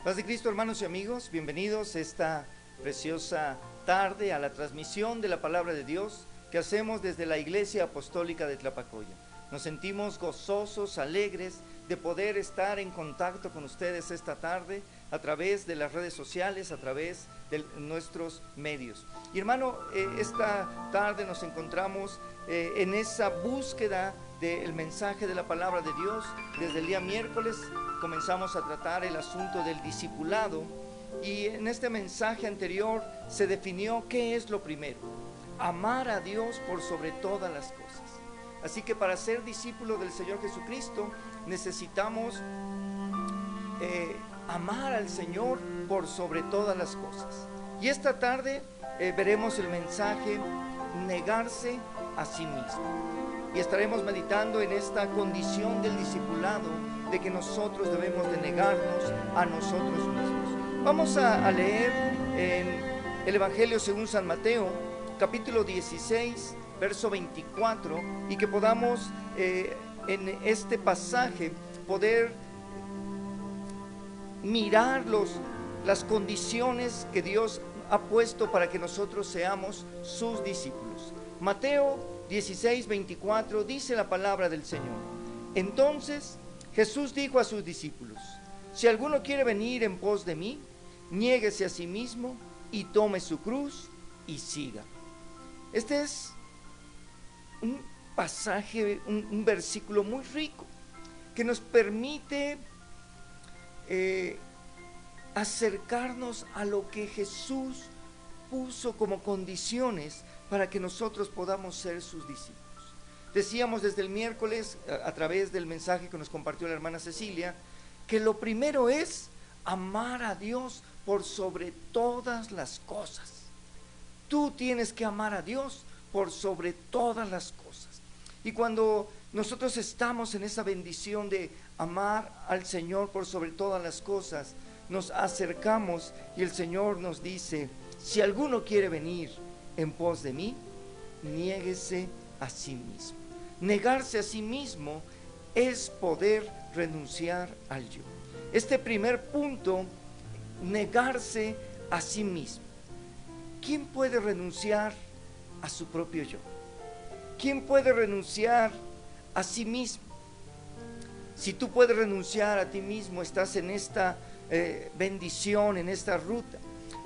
Paz de Cristo, hermanos y amigos, bienvenidos esta preciosa tarde a la transmisión de la palabra de Dios que hacemos desde la Iglesia Apostólica de Tlapacoya. Nos sentimos gozosos, alegres de poder estar en contacto con ustedes esta tarde a través de las redes sociales, a través de nuestros medios. Y hermano, esta tarde nos encontramos en esa búsqueda del mensaje de la palabra de Dios. Desde el día miércoles comenzamos a tratar el asunto del discipulado y en este mensaje anterior se definió qué es lo primero: amar a Dios por sobre todas las cosas. Así que para ser discípulo del Señor Jesucristo necesitamos amar al Señor por sobre todas las cosas. Y esta tarde veremos el mensaje negarse a sí mismo. Y estaremos meditando en esta condición del discipulado, de que nosotros debemos de negarnos a nosotros mismos. Vamos a leer en el Evangelio según San Mateo, capítulo 16, verso 24, y que podamos en este pasaje poder mirar las condiciones que Dios ha puesto para que nosotros seamos sus discípulos. Mateo 16, 24 dice la palabra del Señor: Entonces Jesús dijo a sus discípulos: Si alguno quiere venir en pos de mí, niéguese a sí mismo y tome su cruz y siga. Este es un pasaje, un versículo muy rico que nos permite acercarnos a lo que Jesús puso como condiciones para que nosotros podamos ser sus discípulos. Decíamos desde el miércoles, a través del mensaje que nos compartió la hermana Cecilia, que lo primero es amar a Dios por sobre todas las cosas. Tú tienes que amar a Dios por sobre todas las cosas. Y cuando nosotros estamos en esa bendición de amar al Señor por sobre todas las cosas, nos acercamos y el Señor nos dice: si alguno quiere venir en pos de mí, niéguese a sí mismo. Negarse a sí mismo es poder renunciar al yo. Este primer punto, negarse a sí mismo. ¿Quién puede renunciar a su propio yo? ¿Quién puede renunciar a sí mismo? Si tú puedes renunciar a ti mismo, estás en esta bendición, en esta ruta.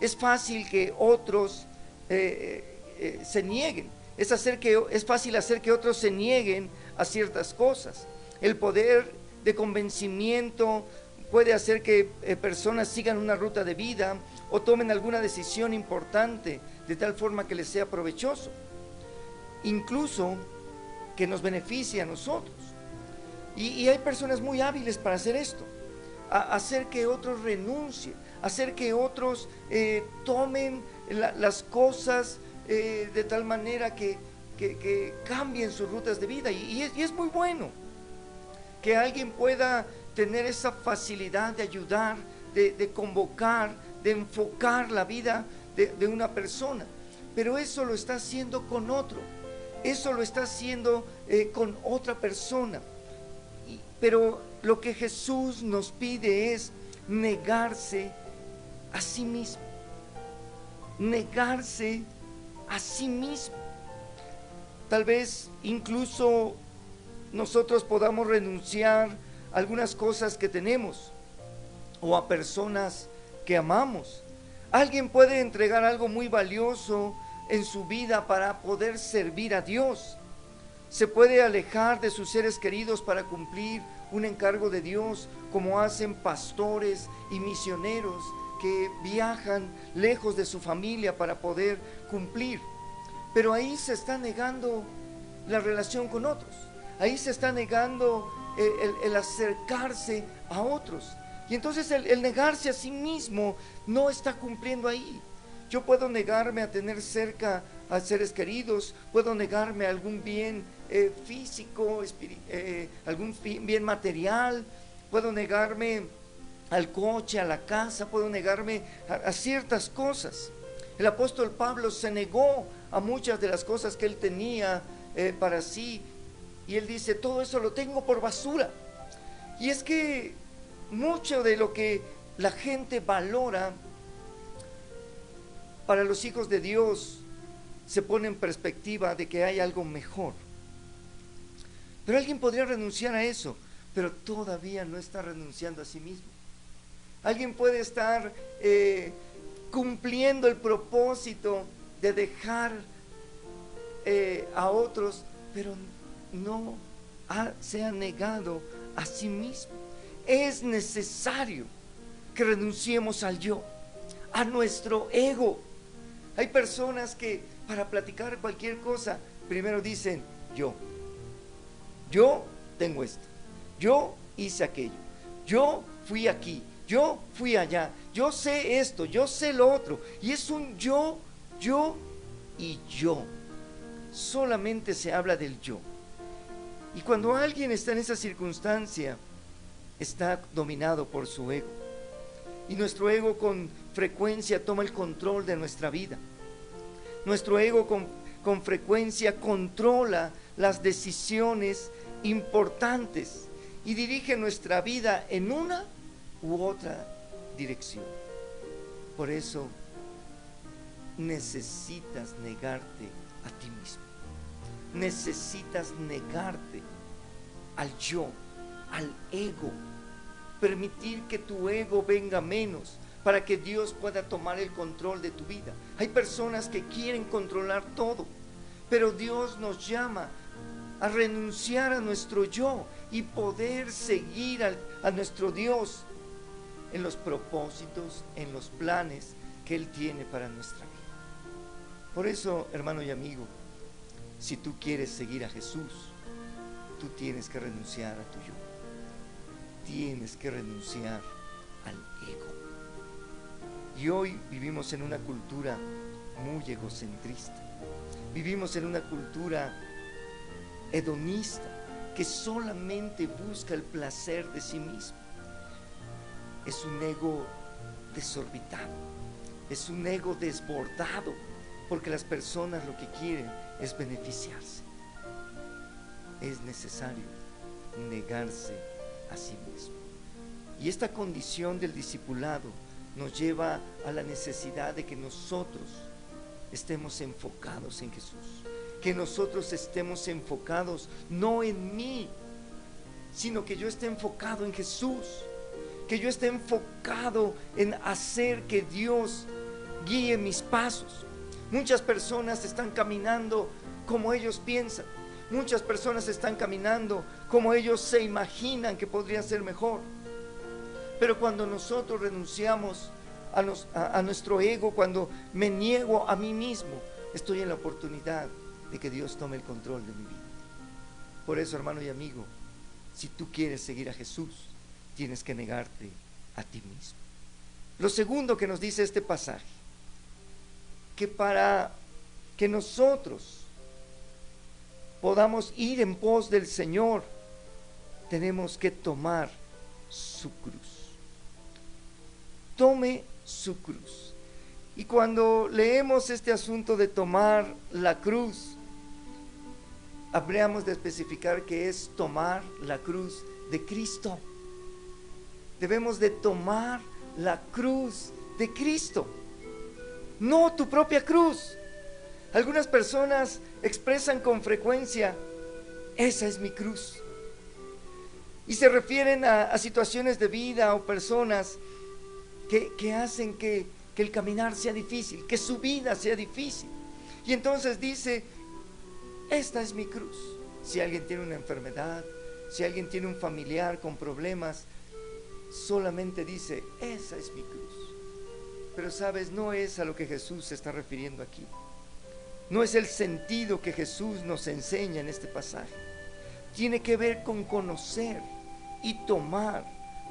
Es fácil que otros se nieguen. Es fácil hacer que otros se nieguen a ciertas cosas. El poder de convencimiento puede hacer que personas sigan una ruta de vida o tomen alguna decisión importante de tal forma que les sea provechoso, incluso que nos beneficie a nosotros. Y hay personas muy hábiles para hacer esto, hacer que otros renuncien, hacer que otros tomen las cosas de tal manera que cambien sus rutas de vida. Y es muy bueno que alguien pueda tener esa facilidad de ayudar, de convocar, de enfocar la vida de una persona. Pero eso lo está haciendo con otro, eso lo está haciendo con otra persona. Pero lo que Jesús nos pide es negarse a sí mismo. Negarse a sí mismo. Tal vez incluso nosotros podamos renunciar a algunas cosas que tenemos o a personas que amamos. Alguien puede entregar algo muy valioso en su vida para poder servir a Dios. Se puede alejar de sus seres queridos para cumplir un encargo de Dios, como hacen pastores y misioneros que viajan lejos de su familia para poder cumplir. Pero ahí se está negando la relación con otros. Ahí se está negando el acercarse a otros. Y entonces el negarse a sí mismo no está cumpliendo ahí. Yo puedo negarme a tener cerca a seres queridos, puedo negarme a algún bien físico, algún bien material, puedo negarme al coche, a la casa, puedo negarme a ciertas cosas. El apóstol Pablo se negó a muchas de las cosas que él tenía para sí, y él dice: todo eso lo tengo por basura. Y es que mucho de lo que la gente valora, para los hijos de Dios, se pone en perspectiva de que hay algo mejor. Pero alguien podría renunciar a eso, pero todavía no está renunciando a sí mismo. Alguien puede estar cumpliendo el propósito de dejar a otros, pero no se ha negado a sí mismo. Es necesario que renunciemos al yo, a nuestro ego. Hay personas que para platicar cualquier cosa, primero dicen yo tengo esto, yo hice aquello, yo fui aquí, yo fui allá, yo sé esto, yo sé lo otro, y es un yo y yo. Solamente se habla del yo. Y cuando alguien está en esa circunstancia, está dominado por su ego. Y nuestro ego con frecuencia toma el control de nuestra vida. Nuestro ego con frecuencia controla las decisiones importantes y dirige nuestra vida en una u otra dirección. Por eso necesitas negarte a ti mismo. Necesitas negarte al yo, al ego. Permitir que tu ego venga menos para que Dios pueda tomar el control de tu vida. Hay personas que quieren controlar todo, pero Dios nos llama a renunciar a nuestro yo y poder seguir a nuestro Dios en los propósitos, en los planes que Él tiene para nuestra vida. Por eso, hermano y amigo, si tú quieres seguir a Jesús, tú tienes que renunciar a tu yo. Tienes que renunciar al ego. Y hoy vivimos en una cultura muy egocentrista. Vivimos en una cultura hedonista que solamente busca el placer de sí mismo. Es un ego desorbitado, es un ego desbordado, porque las personas lo que quieren es beneficiarse. Es necesario negarse a sí mismo. Y esta condición del discipulado nos lleva a la necesidad de que nosotros estemos enfocados en Jesús, que nosotros estemos enfocados no en mí, sino que yo esté enfocado en Jesús, que yo esté enfocado en hacer que Dios guíe mis pasos. Muchas personas están caminando como ellos piensan, muchas personas están caminando como ellos se imaginan que podría ser mejor. Pero cuando nosotros renunciamos a nuestro ego, cuando me niego a mí mismo, estoy en la oportunidad de que Dios tome el control de mi vida. Por eso, hermano y amigo, si tú quieres seguir a Jesús, tienes que negarte a ti mismo. Lo segundo que nos dice este pasaje, que para que nosotros podamos ir en pos del Señor, tenemos que tomar su cruz. Tome su cruz. Y cuando leemos este asunto de tomar la cruz, habríamos de especificar que es tomar la cruz de Cristo. Debemos de tomar la cruz de Cristo, no tu propia cruz. Algunas personas expresan con frecuencia, esa es mi cruz, y se refieren a situaciones de vida o personas que hacen que el caminar sea difícil, que su vida sea difícil, y entonces dice, esta es mi cruz. Si alguien tiene una enfermedad, si alguien tiene un familiar con problemas, solamente dice, esa es mi cruz. Pero sabes, no es a lo que Jesús se está refiriendo aquí. No es el sentido que Jesús nos enseña en este pasaje. Tiene que ver con conocer y tomar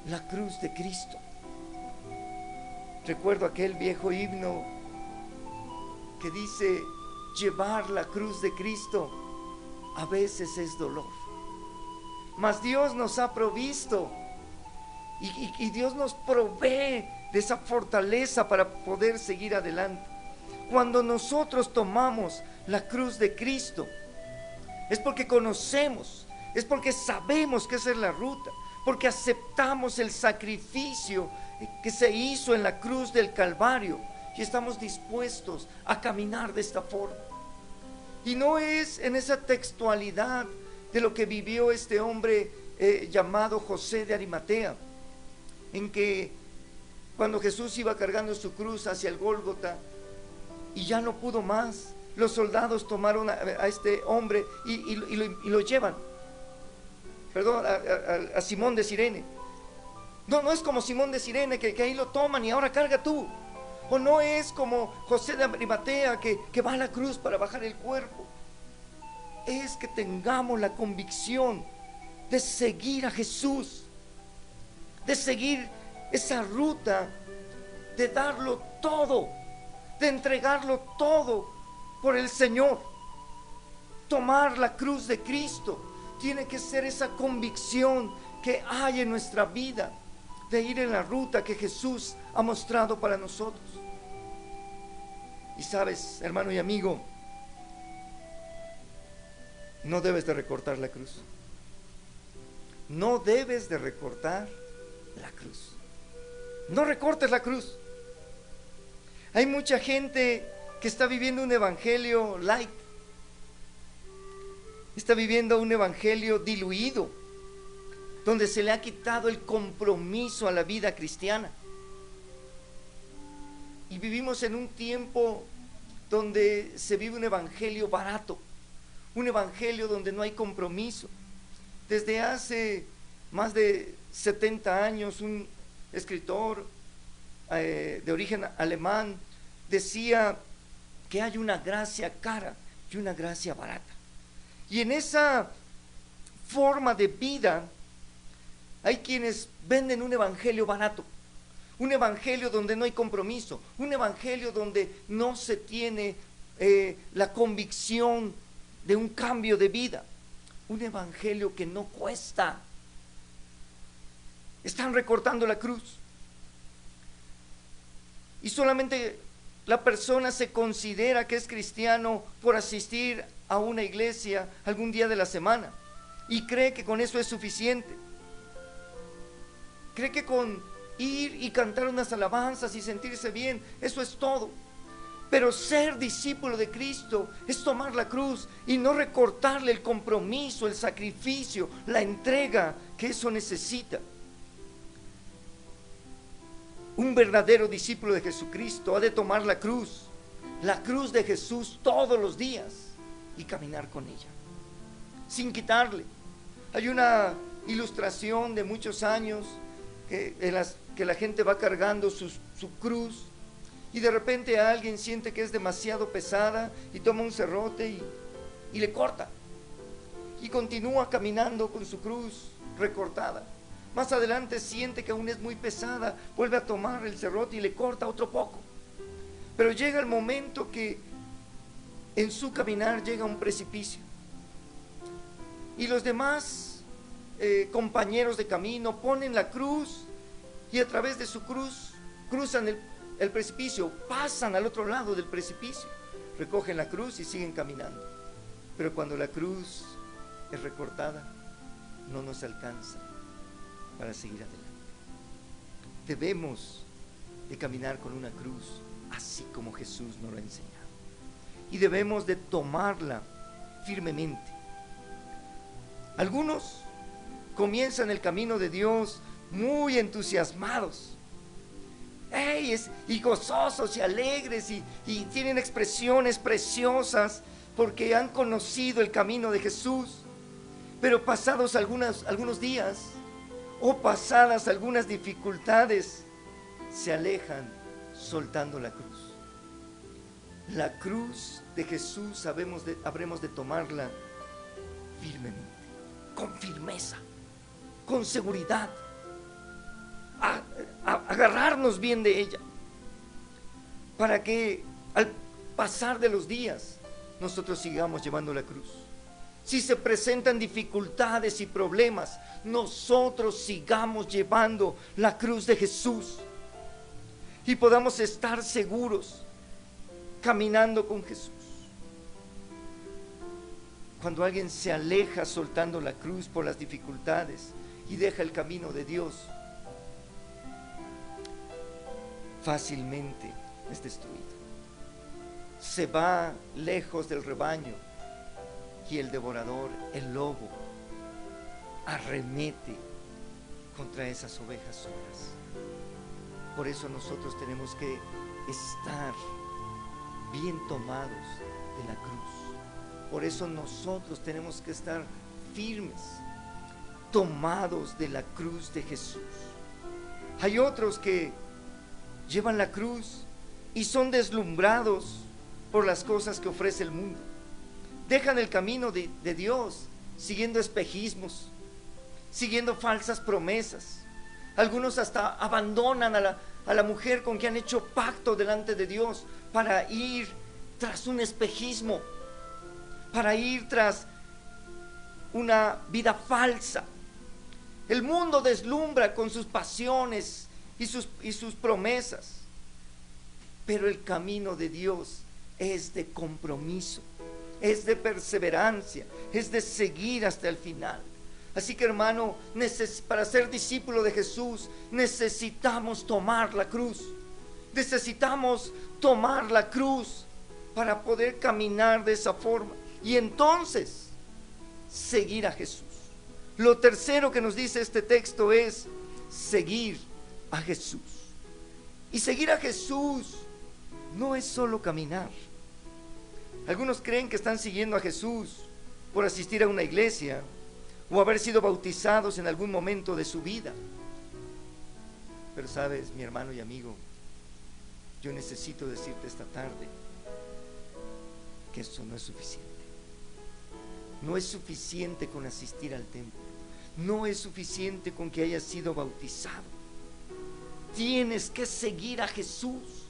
la cruz de Cristo. Recuerdo aquel viejo himno que dice, llevar la cruz de Cristo a veces es dolor, mas Dios nos ha provisto y Dios nos provee de esa fortaleza para poder seguir adelante. Cuando nosotros tomamos la cruz de Cristo, es porque conocemos, es porque sabemos que esa es la ruta, porque aceptamos el sacrificio que se hizo en la cruz del Calvario, y estamos dispuestos a caminar de esta forma. Y no es en esa textualidad de lo que vivió este hombre llamado José de Arimatea, en que cuando Jesús iba cargando su cruz hacia el Gólgota y ya no pudo más, los soldados tomaron a este hombre y lo llevan, perdón, a Simón de Cirene. No es como Simón de Cirene que ahí lo toman y ahora carga tú. O no es como José de Arimatea que va a la cruz para bajar el cuerpo. Es que tengamos la convicción de seguir a Jesús, de seguir esa ruta, de darlo todo, de entregarlo todo por el Señor. Tomar la cruz de Cristo tiene que ser esa convicción que hay en nuestra vida, de ir en la ruta que Jesús ha mostrado para nosotros. Y sabes, hermano y amigo, no debes de recortar la cruz. No debes de recortar la cruz. No recortes la cruz. Hay mucha gente que está viviendo un evangelio light, está viviendo un evangelio diluido, donde se le ha quitado el compromiso a la vida cristiana. Y vivimos en un tiempo donde se vive un evangelio barato, un evangelio donde no hay compromiso. Desde hace más de 70 años, un escritor de origen alemán decía que hay una gracia cara y una gracia barata. Y en esa forma de vida hay quienes venden un evangelio barato, un evangelio donde no hay compromiso, un evangelio donde no se tiene la convicción de un cambio de vida, un evangelio que no cuesta. Están recortando la cruz y solamente la persona se considera que es cristiano por asistir a una iglesia algún día de la semana y cree que con eso es suficiente. Cree que con ir y cantar unas alabanzas y sentirse bien, eso es todo. Pero ser discípulo de Cristo es tomar la cruz y no recortarle el compromiso, el sacrificio, la entrega que eso necesita. Un verdadero discípulo de Jesucristo ha de tomar la cruz de Jesús todos los días y caminar con ella, sin quitarle. Hay una ilustración de muchos años que la gente va cargando su cruz y de repente alguien siente que es demasiado pesada y toma un serrote y le corta y continúa caminando con su cruz recortada. Más adelante siente que aún es muy pesada, vuelve a tomar el serrote y le corta otro poco. Pero llega el momento que en su caminar llega a un precipicio y los demás compañeros de camino ponen la cruz y a través de su cruz cruzan el precipicio, pasan al otro lado del precipicio, recogen la cruz y siguen caminando. Pero cuando la cruz es recortada, no nos alcanza para seguir adelante. Debemos de caminar con una cruz así como Jesús nos lo ha enseñado y debemos de tomarla firmemente. Algunos comienzan el camino de Dios muy entusiasmados y gozosos y alegres y tienen expresiones preciosas porque han conocido el camino de Jesús, pero pasados algunos días o pasadas algunas dificultades se alejan soltando la cruz. La cruz de Jesús habremos de tomarla firmemente, con firmeza, con seguridad, agarrarnos bien de ella, para que al pasar de los días nosotros sigamos llevando la cruz. Si se presentan dificultades y problemas, nosotros sigamos llevando la cruz de Jesús y podamos estar seguros caminando con Jesús. Cuando alguien se aleja soltando la cruz por las dificultades y deja el camino de Dios, fácilmente es destruido. Se va lejos del rebaño y el devorador, el lobo, arremete contra esas ovejas solas. Por eso nosotros tenemos que estar bien tomados de la cruz. Por eso nosotros tenemos que estar firmes, tomados de la cruz de Jesús. Hay otros que llevan la cruz y son deslumbrados por las cosas que ofrece el mundo. Dejan el camino de Dios siguiendo espejismos, siguiendo falsas promesas. Algunos hasta abandonan a la mujer con quien han hecho pacto delante de Dios para ir tras un espejismo, para ir tras una vida falsa. El mundo deslumbra con sus pasiones y sus promesas, pero el camino de Dios es de compromiso, es de perseverancia, es de seguir hasta el final. Así que, hermano, para ser discípulo de Jesús necesitamos tomar la cruz. Necesitamos tomar la cruz para poder caminar de esa forma y entonces seguir a Jesús. Lo tercero que nos dice este texto es seguir a Jesús. Y seguir a Jesús no es solo caminar. Algunos creen que están siguiendo a Jesús por asistir a una iglesia o haber sido bautizados en algún momento de su vida. Pero sabes, mi hermano y amigo, yo necesito decirte esta tarde que eso no es suficiente. No es suficiente con asistir al templo. No es suficiente con que hayas sido bautizado. Tienes que seguir a Jesús.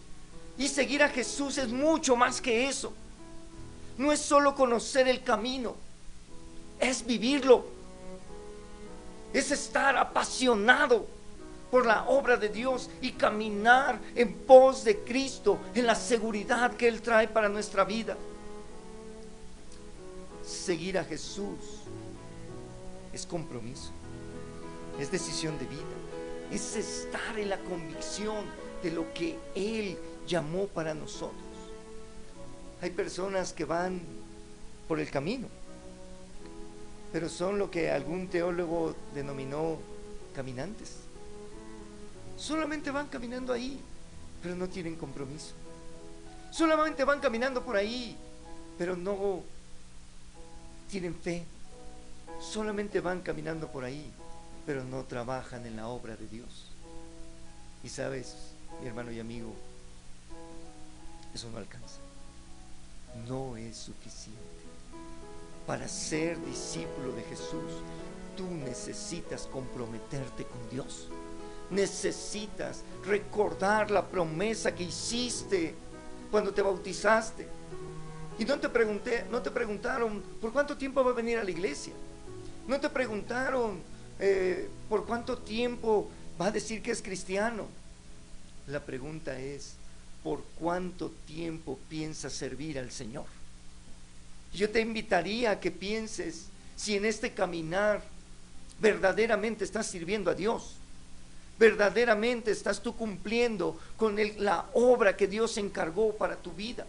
Y seguir a Jesús es mucho más que eso. No es solo conocer el camino, es vivirlo. Es estar apasionado por la obra de Dios y caminar en pos de Cristo, en la seguridad que Él trae para nuestra vida. Seguir a Jesús es compromiso, es decisión de vida, es estar en la convicción de lo que Él llamó para nosotros. Hay personas que van por el camino, pero son lo que algún teólogo denominó caminantes. Solamente van caminando ahí, pero no tienen compromiso. Solamente van caminando por ahí, pero no tienen fe. Solamente van caminando por ahí, pero no trabajan en la obra de Dios. Y sabes, mi hermano y amigo, eso no alcanza. No es suficiente. Para ser discípulo de Jesús, tú necesitas comprometerte con Dios. Necesitas recordar la promesa que hiciste cuando te bautizaste. Y no te preguntaron por cuánto tiempo va a venir a la iglesia. No te preguntaron por cuánto tiempo va a decir que es cristiano. La pregunta es, ¿por cuánto tiempo piensas servir al Señor? Yo te invitaría a que pienses si en este caminar verdaderamente estás sirviendo a Dios. Verdaderamente estás tú cumpliendo con la obra que Dios encargó para tu vida.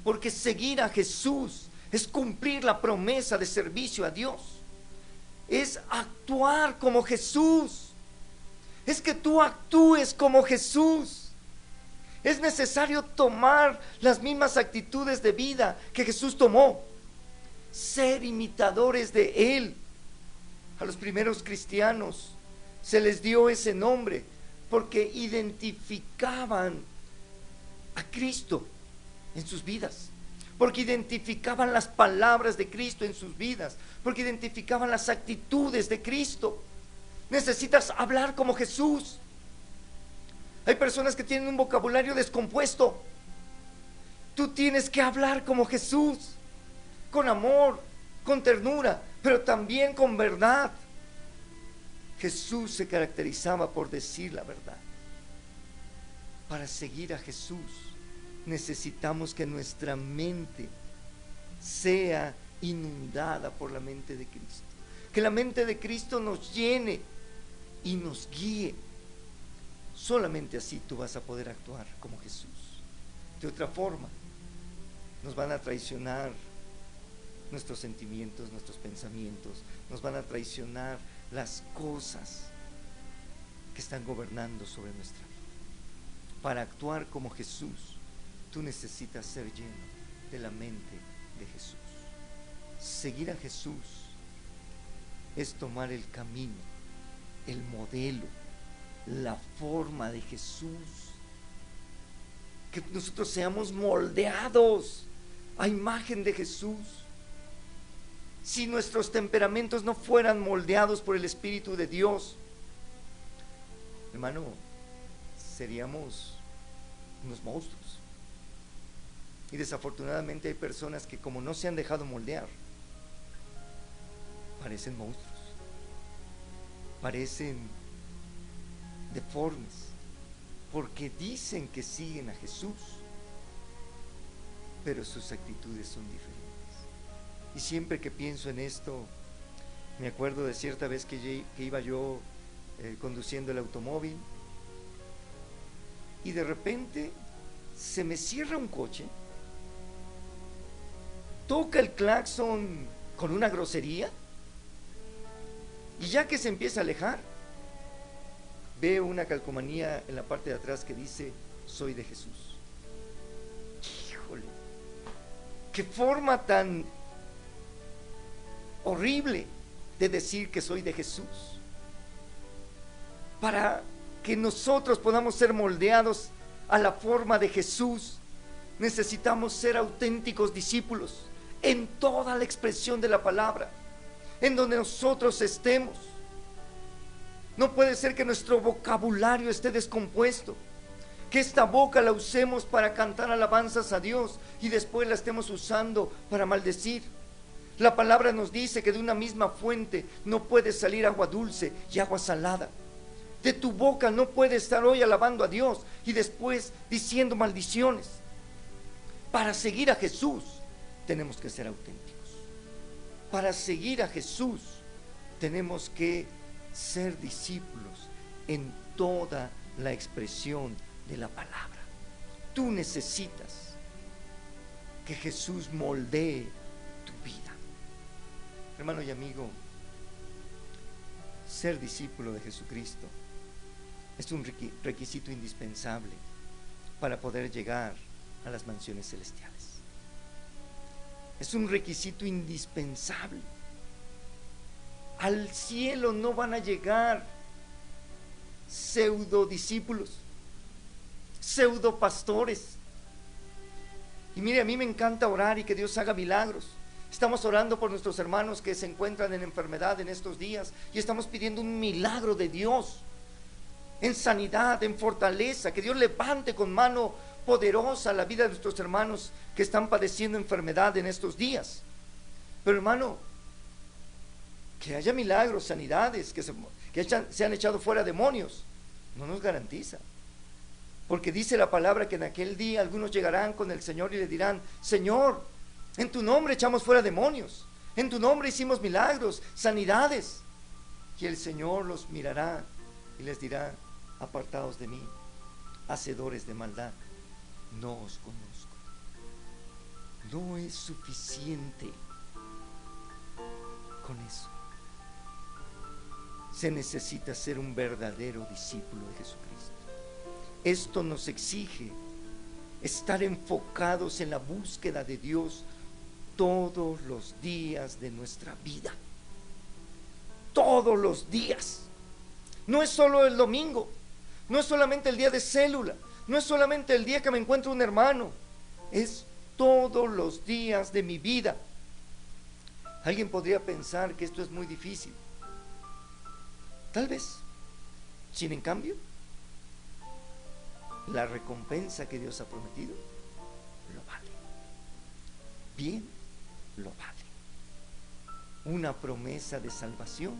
Porque seguir a Jesús es cumplir la promesa de servicio a Dios. Es actuar como Jesús. Es que tú actúes como Jesús. Es necesario tomar las mismas actitudes de vida que Jesús tomó. Ser imitadores de Él. A los primeros cristianos se les dio ese nombre porque identificaban a Cristo en sus vidas, porque identificaban las palabras de Cristo en sus vidas, porque identificaban las actitudes de Cristo. Necesitas hablar como Jesús. Hay personas que tienen un vocabulario descompuesto. Tú tienes que hablar como Jesús, con amor, con ternura, pero también con verdad. Jesús se caracterizaba por decir la verdad. Para seguir a Jesús necesitamos que nuestra mente sea inundada por la mente de Cristo. Que la mente de Cristo nos llene y nos guíe. Solamente así tú vas a poder actuar como Jesús. De otra forma, nos van a traicionar nuestros sentimientos, nuestros pensamientos, nos van a traicionar las cosas que están gobernando sobre nuestra vida. Para actuar como Jesús, tú necesitas ser lleno de la mente de Jesús. Seguir a Jesús es tomar el camino, el modelo, la forma de Jesús. Que nosotros seamos moldeados a imagen de Jesús. Si nuestros temperamentos no fueran moldeados por el Espíritu de Dios, hermano, seríamos unos monstruos. Y desafortunadamente hay personas que, como no se han dejado moldear, parecen monstruos, parecen deformes, porque dicen que siguen a Jesús, pero sus actitudes son diferentes. Y siempre que pienso en esto, me acuerdo de cierta vez que iba yo conduciendo el automóvil, y de repente se me cierra un coche, toca el claxon con una grosería, y ya que se empieza a alejar, veo una calcomanía en la parte de atrás que dice: soy de Jesús. Híjole, qué forma tan horrible de decir que soy de Jesús. Para que nosotros podamos ser moldeados a la forma de Jesús, necesitamos ser auténticos discípulos en toda la expresión de la palabra, en donde nosotros estemos. No puede ser que nuestro vocabulario esté descompuesto, que esta boca la usemos para cantar alabanzas a Dios y después la estemos usando para maldecir. La palabra nos dice que de una misma fuente no puede salir agua dulce y agua salada. De tu boca no puede estar hoy alabando a Dios y después diciendo maldiciones. Para seguir a Jesús tenemos que ser auténticos. Para seguir a Jesús tenemos que ser discípulos en toda la expresión de la palabra. Tú necesitas que Jesús moldee tu vida. Hermano y amigo, ser discípulo de Jesucristo es un requisito indispensable para poder llegar a las mansiones celestiales. Es un requisito indispensable. Al cielo no van a llegar pseudo discípulos, pseudo pastores. Y mire, a mí me encanta orar y que Dios haga milagros. Estamos orando por nuestros hermanos que se encuentran en enfermedad en estos días y estamos pidiendo un milagro de Dios en sanidad, en fortaleza, que Dios levante con mano poderosa la vida de nuestros hermanos que están padeciendo enfermedad en estos días. Pero hermano, que haya milagros, sanidades, que se han echado fuera demonios, no nos garantiza. Porque dice la palabra que en aquel día algunos llegarán con el Señor y le dirán: Señor, en tu nombre echamos fuera demonios, en tu nombre hicimos milagros, sanidades. Y el Señor los mirará y les dirá: apartaos de mí, hacedores de maldad, no os conozco. No es suficiente con eso. Se necesita ser un verdadero discípulo de Jesucristo. Esto nos exige estar enfocados en la búsqueda de Dios todos los días de nuestra vida. Todos los días. No es solo el domingo, no es solamente el día de célula, no es solamente el día que me encuentro un hermano, es todos los días de mi vida. Alguien podría pensar que esto es muy difícil. Tal vez. Sin en cambio, la recompensa que Dios ha prometido lo vale. Bien, lo vale. Una promesa de salvación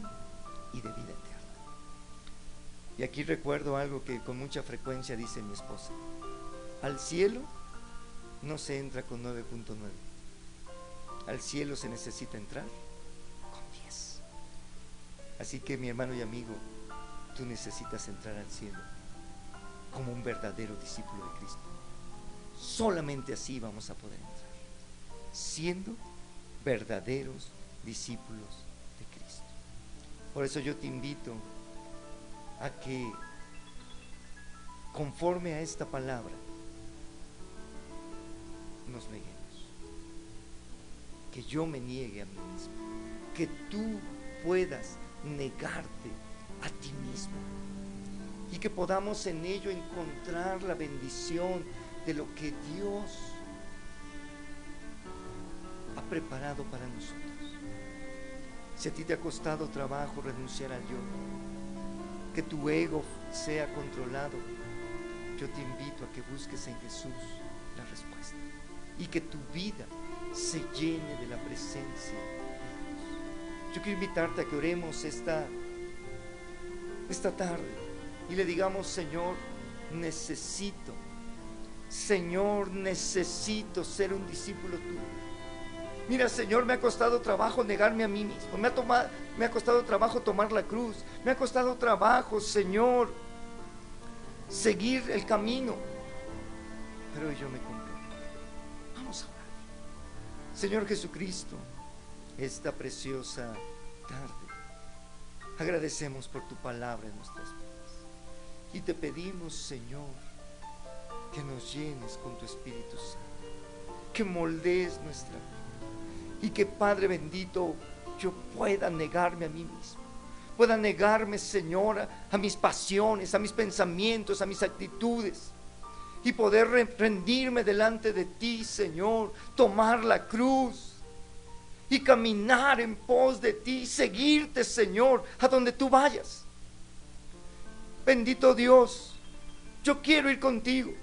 y de vida eterna. Y aquí recuerdo algo que con mucha frecuencia dice mi esposa: al cielo no se entra con 9.9. Al cielo se necesita entrar con 10. Así que, mi hermano y amigo, tú necesitas entrar al cielo como un verdadero discípulo de Cristo. Solamente así vamos a poder entrar, siendo verdaderos discípulos de Cristo. Por eso yo te invito a que, conforme a esta palabra, nos neguemos. Que yo me niegue a mí mismo, que tú puedas negarte a ti mismo, y que podamos en ello encontrar la bendición de lo que Dios ha preparado para nosotros. Si a ti te ha costado trabajo renunciar al yo, que tu ego sea controlado, yo te invito a que busques en Jesús la respuesta, y que tu vida se llene de la presencia de Dios. Yo quiero invitarte a que oremos esta tarde y le digamos: Señor, necesito ser un discípulo tuyo. Mira, Señor, me ha costado trabajo negarme a mí mismo, me ha costado trabajo tomar la cruz, me ha costado trabajo, Señor, seguir el camino, pero yo me comprometo. Vamos a orar. Señor Jesucristo, esta preciosa tarde agradecemos por tu palabra en nuestras vidas, y te pedimos, Señor, que nos llenes con tu Espíritu Santo, que moldees nuestra vida, y que, Padre bendito, yo pueda negarme a mí mismo, pueda negarme, Señor, a mis pasiones, a mis pensamientos, a mis actitudes, y poder rendirme delante de ti, Señor, tomar la cruz y caminar en pos de ti, seguirte, Señor, a donde tú vayas. Bendito Dios, yo quiero ir contigo.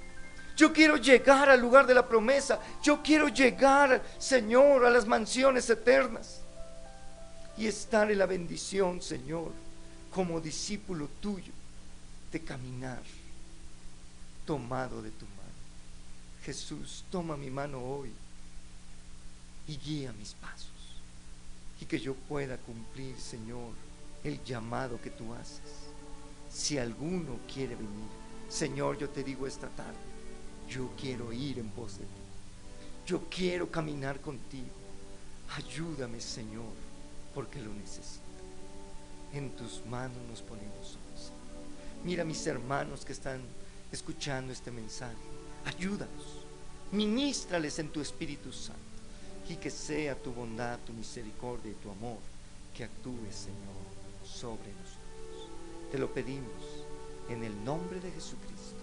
Yo quiero llegar al lugar de la promesa. Yo quiero llegar, Señor, a las mansiones eternas y estar en la bendición, Señor, como discípulo tuyo, de caminar tomado de tu mano. Jesús, toma mi mano hoy y guía mis pasos, y que yo pueda cumplir, Señor, el llamado que tú haces. Si alguno quiere venir, Señor, yo te digo esta tarde, yo quiero ir en pos de ti, yo quiero caminar contigo. Ayúdame, Señor, porque lo necesito. En tus manos nos ponemos hoy, Señor. Mira a mis hermanos que están escuchando este mensaje, ayúdalos, ministrales en tu Espíritu Santo, y que sea tu bondad, tu misericordia y tu amor que actúe, Señor, sobre nosotros. Te lo pedimos en el nombre de Jesucristo.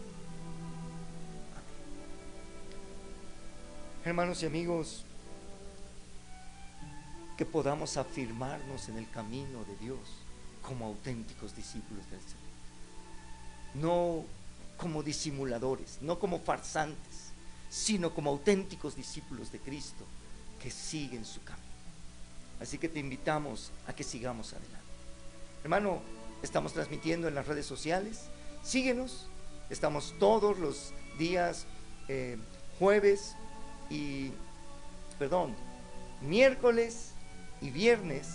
Amén. Hermanos y amigos, que podamos afirmarnos en el camino de Dios como auténticos discípulos del Señor, no como disimuladores, no como farsantes, sino como auténticos discípulos de Cristo que siguen su camino. Así que te invitamos a que sigamos adelante. Hermano, estamos transmitiendo en las redes sociales, síguenos, estamos todos los días miércoles y viernes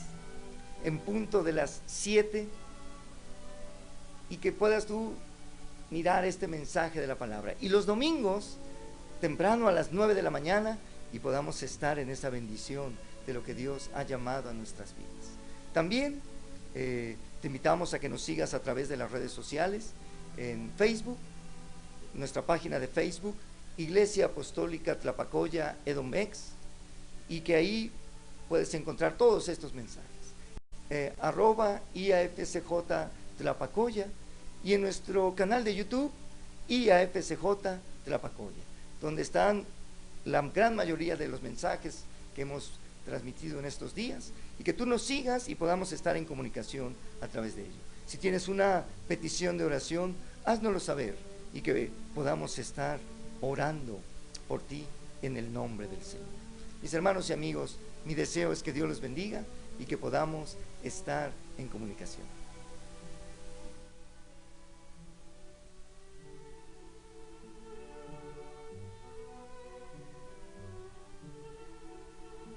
en punto de las 7, y que puedas tú mirar este mensaje de la palabra, y los domingos temprano a las 9 de la mañana, y podamos estar en esa bendición de lo que Dios ha llamado a nuestras vidas. También te invitamos a que nos sigas a través de las redes sociales, en Facebook, nuestra página de Facebook, Iglesia Apostólica Tlapacoya Edomex, y que ahí puedes encontrar todos estos mensajes, @IAFCJ Tlapacoya, y en nuestro canal de YouTube, IAFCJ Tlapacoya, donde están la gran mayoría de los mensajes que hemos transmitido en estos días, y que tú nos sigas y podamos estar en comunicación a través de ello. Si tienes una petición de oración, háznoslo saber, y que podamos estar orando por ti en el nombre del Señor. Mis hermanos y amigos, mi deseo es que Dios los bendiga y que podamos estar en comunicación.